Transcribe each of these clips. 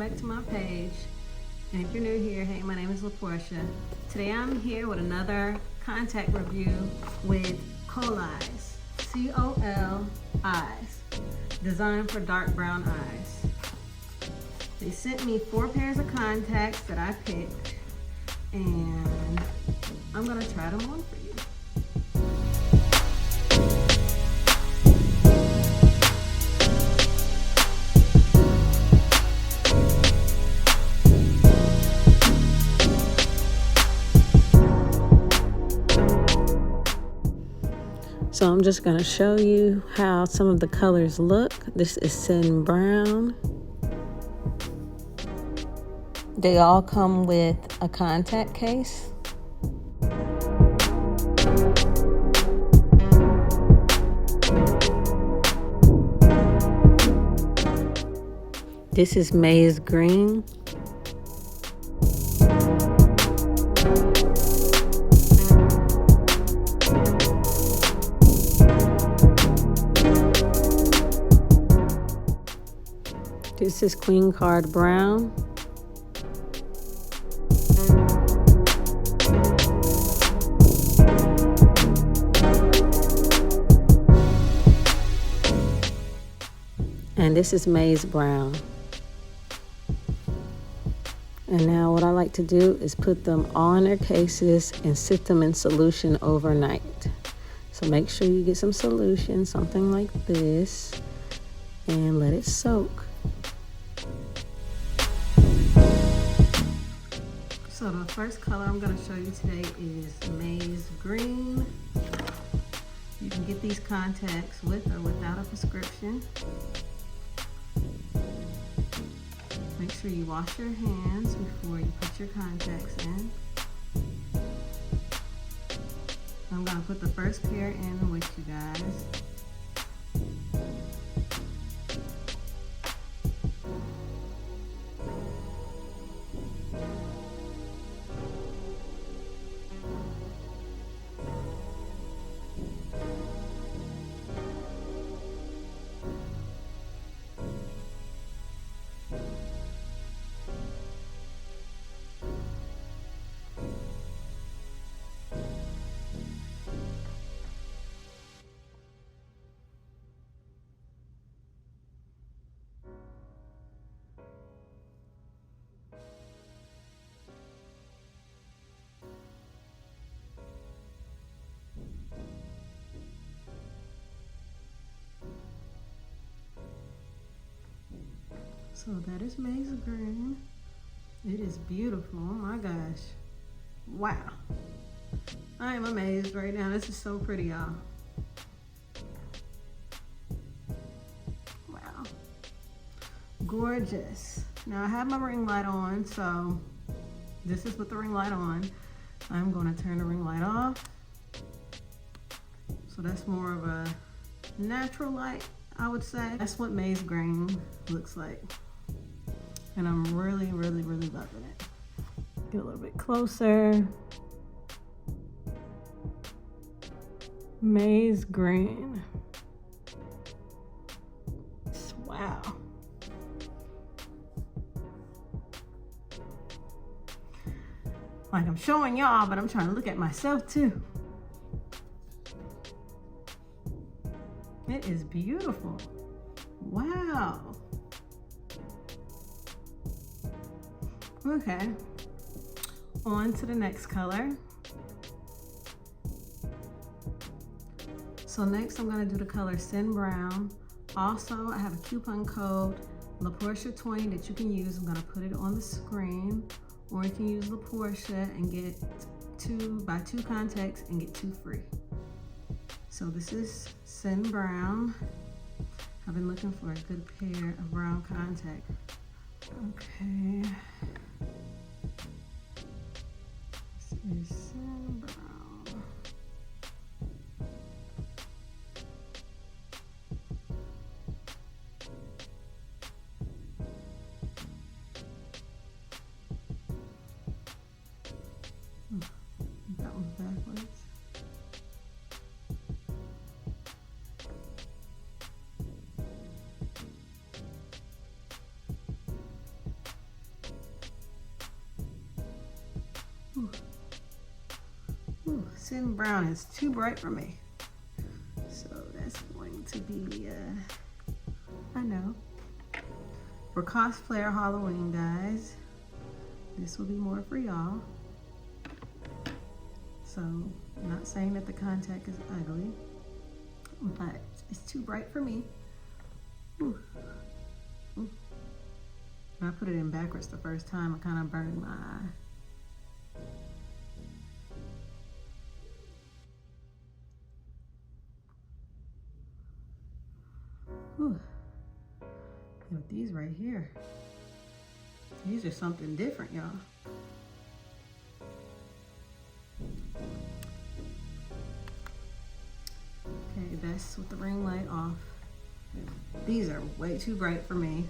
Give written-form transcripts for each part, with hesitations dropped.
back to my page. And if you're new here, hey, my name is LaPortia. Today I'm here with another contact review with Coleyes, C-O-L-Eyes, designed for dark brown eyes. They sent me 4 pairs of contacts that I picked, and I'm gonna try them on for you. So I'm just going to show you how some of the colors look. This is Sin Brown. They all come with a contact case. This is Maize Green. This is Queen Card Brown. And this is Maize Brown. And now what I like to do is put them all in their cases and sit them in solution overnight. So make sure you get some solution, something like this, and let it soak. So the first color I'm going to show you today is Maize Green. You can get these contacts with or without a prescription. Make sure you wash your hands before you put your contacts in. I'm going to put the first pair in with you guys. So that is Maize Green. It is beautiful. Oh my gosh. Wow. I am amazed right now. This is so pretty, y'all. Wow. Gorgeous. Now I have my ring light on, so this is with the ring light on. I'm going to turn the ring light off. So that's more of a natural light, I would say. That's what Maize Green looks like. And I'm really, really, really loving it. Get a little bit closer. Maize Green. Wow. Like I'm showing y'all, but I'm trying to look at myself too. It is beautiful. Wow. Okay, on to the next color. So next I'm going to do the color Sin Brown. Also, I have a coupon code LaPortia20 that you can use. I'm going to put it on the screen, or you can use LaPortia and get buy 2 contacts and get 2 free. So this is Sin Brown. I've been looking for a good pair of brown contacts. Okay. This is Sin Brown. That one's backwards. Ooh, Sin Brown is too bright for me. So that's going to be, I know. For cosplayer Halloween, guys, this will be more for y'all. So, I'm not saying that the contact is ugly, but it's too bright for me. Ooh. Ooh. When I put it in backwards the first time, it kind of burned my eye. Ooh. With these right here, these are something different, y'all. Okay, that's with the ring light off. These are way too bright for me.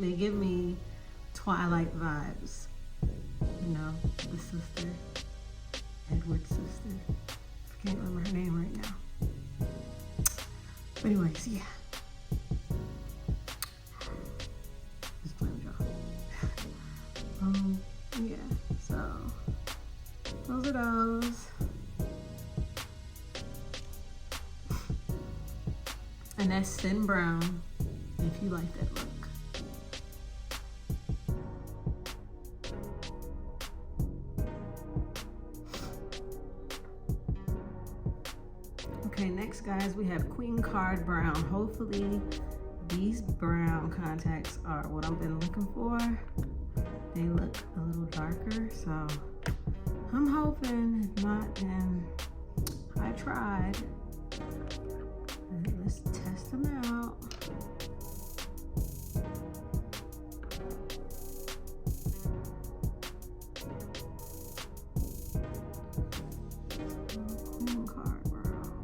They give me Twilight vibes. You know, the sister, Edward's sister. I can't remember her name right now. But anyways, yeah. Just playing with y'all. Yeah, so those are those. And that's Sin Brown, if you like that look. Okay, next guys, we have Queen Card Brown. Hopefully these brown contacts are what I've been looking for. They look a little darker, so I'm hoping. If not, then I tried. Let's test them out. Queen Card Brown.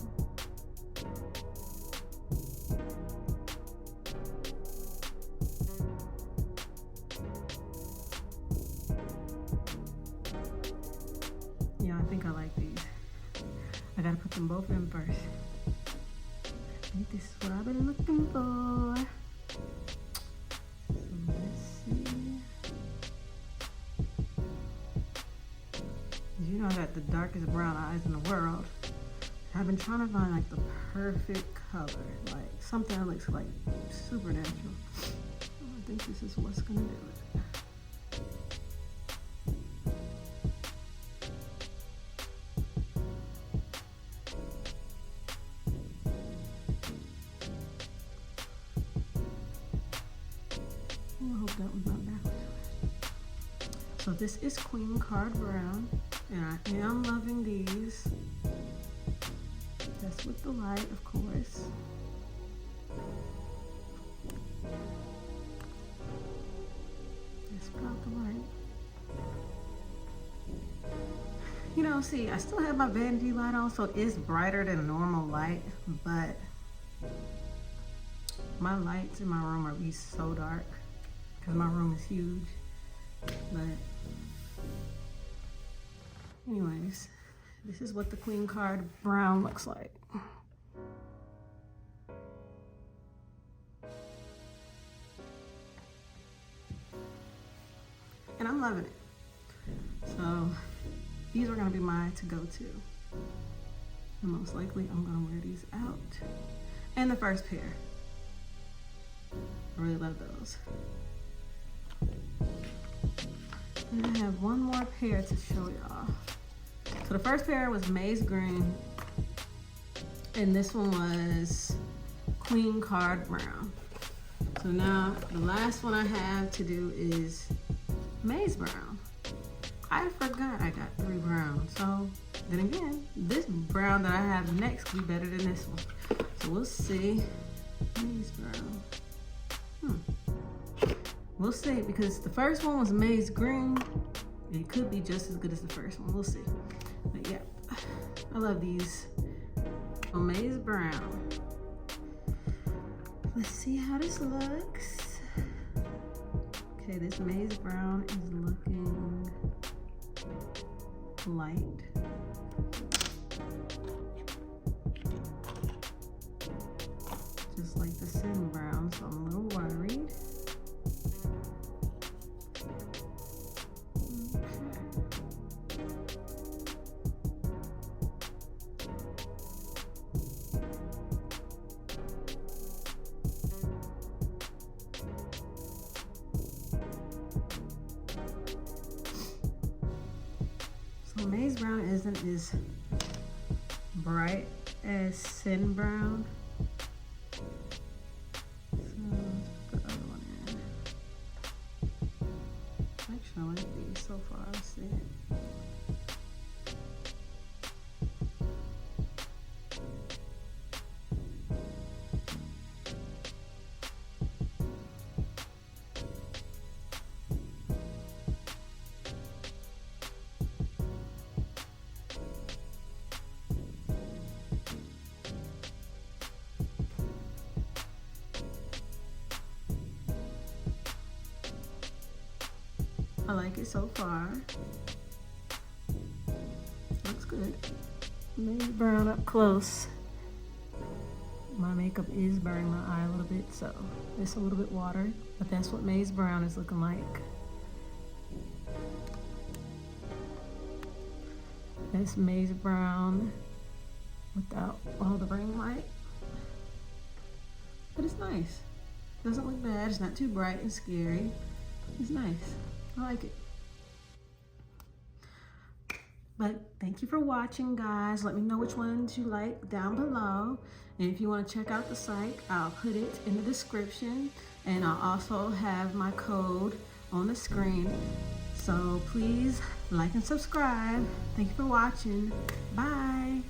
Yeah, I think I like these. I gotta put them both in first. I think this is what I've been looking for. So let's see. You know I got the darkest brown eyes in the world. I've been trying to find like the perfect color, like something that looks like supernatural. I think this is what's gonna do it. I hope that one's not backwards. So this is Queen Card Brown, and I am loving these. That's with the light, of course. That's without the light. You know, see, I still have my vanity light on, so it's brighter than a normal light, but my lights in my room are so dark because my room is huge. But anyways, this is what the Queen Card Brown looks like. And I'm loving it. So these are gonna be my to-go-to. And most likely I'm gonna wear these out. And the first pair. I really love those. And I have one more pair to show y'all. So the first pair was Maize Green, and this one was Queen Card Brown. So now the last one I have to do is Maize Brown. I forgot I got 3 browns. So then again, this brown that I have next will be better than this one. So we'll see. Maize Brown. We'll see, because the first one was Maize Green. It could be just as good as the first one. We'll see. But yeah, I love these. So Maize Brown. Let's see how this looks. Okay, this Maize Brown is looking light. Just like the Sin Brown, so I'm a little worried. Maize brown isn't as bright as sin brown. So let's put the other one in. Actually, I like these so far. Let's see. I like it so far. Looks good. Maybe brown up close. My makeup is burning my eye a little bit, so it's a little bit watery, but that's what maize brown is looking like. That's maize brown without all the ring light. But it's nice. Doesn't look bad. It's not too bright and scary. It's nice. I like it. But thank you for watching, guys. Let me know which ones you like down below. And if you want to check out the site, I'll put it in the description. And I'll also have my code on the screen. So please like and subscribe. Thank you for watching. Bye.